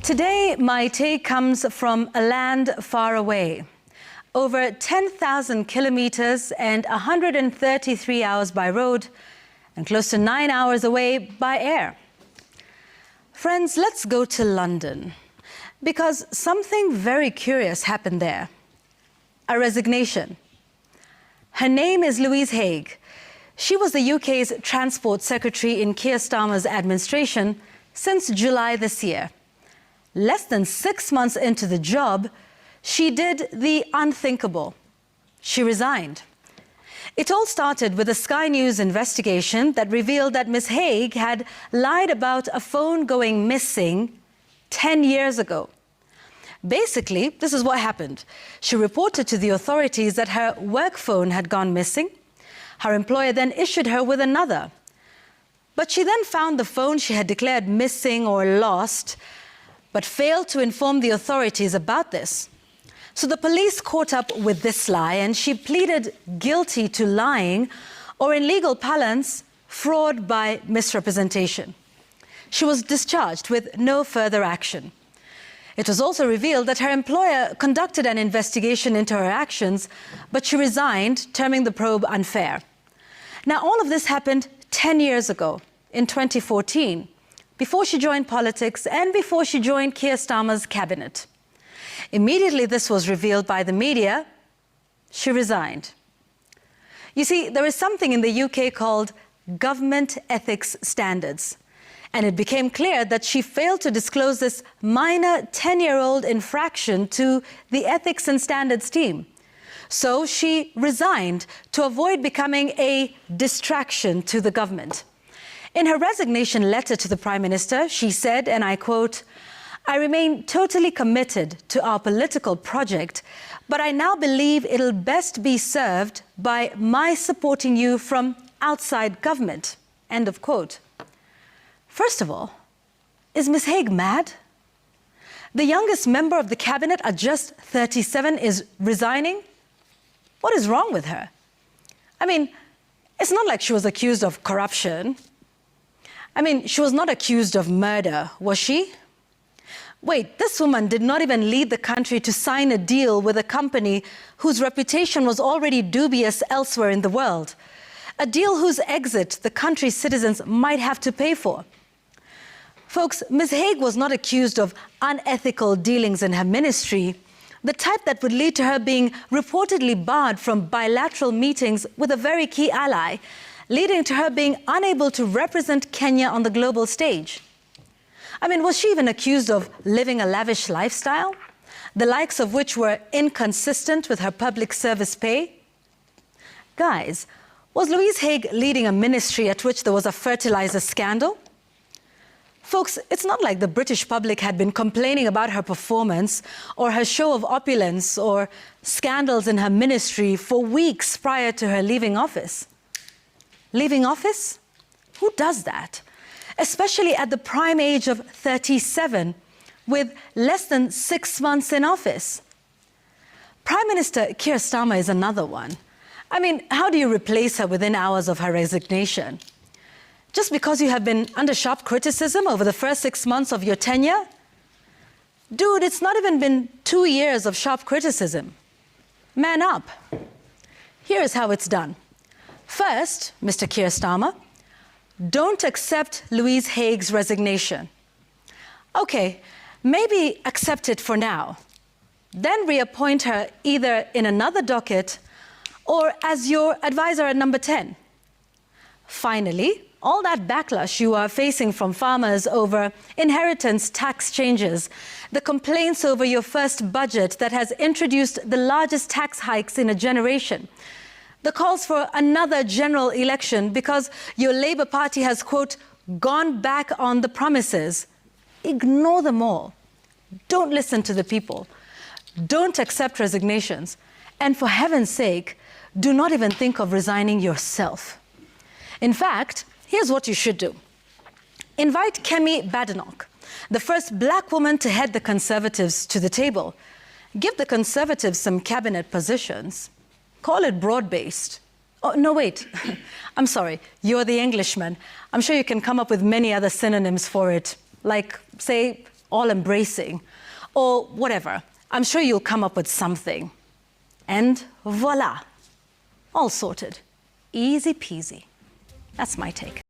Today, my take comes from a land far away. Over 10,000 kilometers and 133 hours by road, and close to 9 hours away by air. Friends, let's go to London, because something very curious happened there. A resignation. Her name is Louise Haig. She was the UK's Transport Secretary in Keir Starmer's administration since July this year. Less than 6 months into the job, she did the unthinkable. She resigned. It all started with a Sky News investigation that revealed that Ms. Haig had lied about a phone going missing 10 years ago. Basically, this is what happened. She reported to the authorities that her work phone had gone missing. Her employer then issued her with another. But she then found the phone she had declared missing or lost, but failed to inform the authorities about this. So the police caught up with this lie, and she pleaded guilty to lying, or in legal parlance, fraud by misrepresentation. She was discharged with no further action. It was also revealed that her employer conducted an investigation into her actions, but she resigned, terming the probe unfair. Now, all of this happened 10 years ago, in 2014, before she joined politics and before she joined Keir Starmer's cabinet. Immediately this was revealed by the media, she resigned. You see, there is something in the UK called government ethics standards, and it became clear that she failed to disclose this minor 10-year-old infraction to the ethics and standards team. So she resigned to avoid becoming a distraction to the government. In her resignation letter to the Prime Minister, she said, and I quote, "I remain totally committed to our political project, but I now believe it'll best be served by my supporting you from outside government." End of quote. First of all, is Ms. Haig mad? The youngest member of the cabinet at just 37 is resigning? What is wrong with her? I mean, it's not like she was accused of corruption. I mean, she was not accused of murder, was she? Wait, this woman did not even lead the country to sign a deal with a company whose reputation was already dubious elsewhere in the world. A deal whose exit the country's citizens might have to pay for. Folks, Ms. Haig was not accused of unethical dealings in her ministry, the type that would lead to her being reportedly barred from bilateral meetings with a very key ally, leading to her being unable to represent Kenya on the global stage. I mean, was she even accused of living a lavish lifestyle, the likes of which were inconsistent with her public service pay? Guys, was Louise Haig leading a ministry at which there was a fertilizer scandal? Folks, it's not like the British public had been complaining about her performance or her show of opulence or scandals in her ministry for weeks prior to her leaving office. Leaving office? Who does that? Especially at the prime age of 37, with less than 6 months in office. Prime Minister Keir Starmer is another one. I mean, how do you replace her within hours of her resignation? Just because you have been under sharp criticism over the first 6 months of your tenure? Dude, it's not even been 2 years of sharp criticism. Man up. Here is how it's done. First, Mr. Keir Starmer, don't accept Louise Haig's resignation. Okay, maybe accept it for now. Then reappoint her either in another docket or as your advisor at number 10. Finally, all that backlash you are facing from farmers over inheritance tax changes, the complaints over your first budget that has introduced the largest tax hikes in a generation, the calls for another general election because your Labour Party has, quote, gone back on the promises. Ignore them all. Don't listen to the people. Don't accept resignations. And for heaven's sake, do not even think of resigning yourself. In fact, here's what you should do. Invite Kemi Badenoch, the first black woman to head the Conservatives, to the table. Give the Conservatives some cabinet positions. Call it broad-based. Oh, no, wait. I'm sorry. You're the Englishman. I'm sure you can come up with many other synonyms for it, like, say, all-embracing, or whatever. I'm sure you'll come up with something. And voila, all sorted. Easy peasy. That's my take.